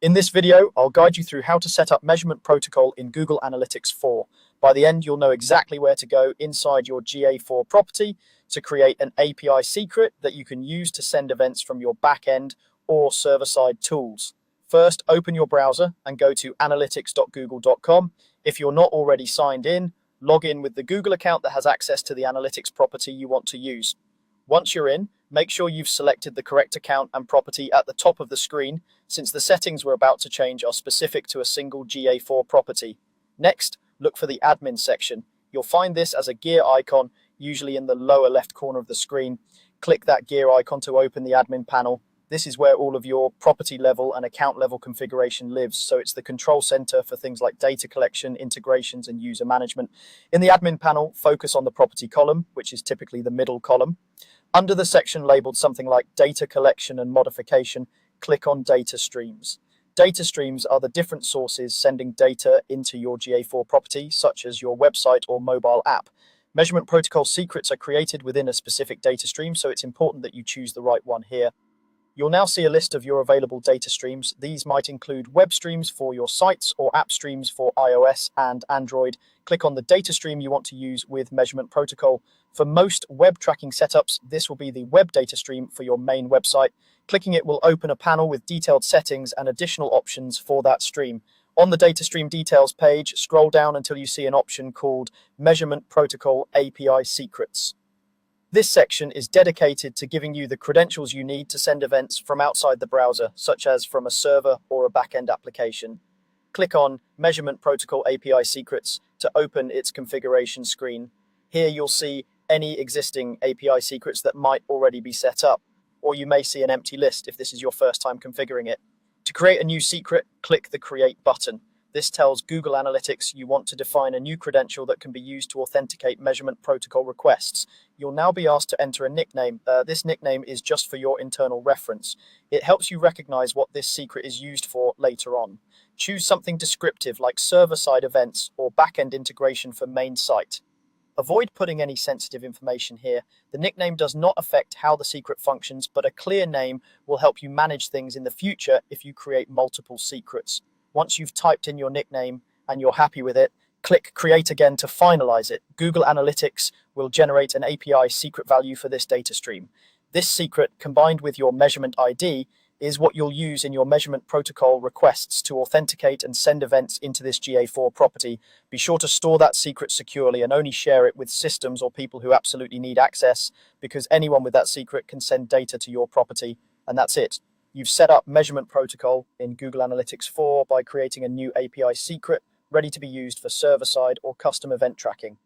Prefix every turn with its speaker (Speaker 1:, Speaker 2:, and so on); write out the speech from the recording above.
Speaker 1: In this video, I'll guide you through how to set up measurement protocol in Google Analytics 4. By the end, you'll know exactly where to go inside your GA4 property to create an API secret that you can use to send events from your backend or server-side tools. First, open your browser and go to analytics.google.com. If you're not already signed in, log in with the Google account that has access to the analytics property you want to use. Once you're in, make sure you've selected the correct account and property at the top of the screen, since the settings we're about to change are specific to a single GA4 property. Next, look for the admin section. You'll find this as a gear icon, usually in the lower left corner of the screen. Click that gear icon to open the admin panel. This is where all of your property level and account level configuration lives, so it's the control center for things like data collection, integrations, and user management. In the admin panel, focus on the property column, which is typically the middle column. Under the section labeled something like data collection and modification, click on data streams. Data streams are the different sources sending data into your GA4 property, such as your website or mobile app. Measurement protocol secrets are created within a specific data stream, so it's important that you choose the right one here. You'll now see a list of your available data streams. These might include web streams for your sites or app streams for iOS and Android. Click on the data stream you want to use with measurement protocol. For most web tracking setups, this will be the web data stream for your main website. Clicking it will open a panel with detailed settings and additional options for that stream. On the data stream details page, scroll down until you see an option called Measurement Protocol API Secrets. This section is dedicated to giving you the credentials you need to send events from outside the browser, such as from a server or a backend application. Click on Measurement Protocol API Secrets to open its configuration screen. Here you'll see any existing API secrets that might already be set up, or you may see an empty list if this is your first time configuring it. To create a new secret, click the Create button. This tells Google Analytics you want to define a new credential that can be used to authenticate measurement protocol requests. You'll now be asked to enter a nickname. This nickname is just for your internal reference. It helps you recognize what this secret is used for later on. Choose something descriptive like server-side events or backend integration for main site. Avoid putting any sensitive information here. The nickname does not affect how the secret functions, but a clear name will help you manage things in the future if you create multiple secrets. Once you've typed in your nickname and you're happy with it, click Create again to finalize it. Google Analytics will generate an API secret value for this data stream. This secret, combined with your measurement ID, is what you'll use in your measurement protocol requests to authenticate and send events into this GA4 property. Be sure to store that secret securely and only share it with systems or people who absolutely need access, because anyone with that secret can send data to your property, and that's it. You've set up measurement protocol in Google Analytics 4 by creating a new API secret ready to be used for server-side or custom event tracking.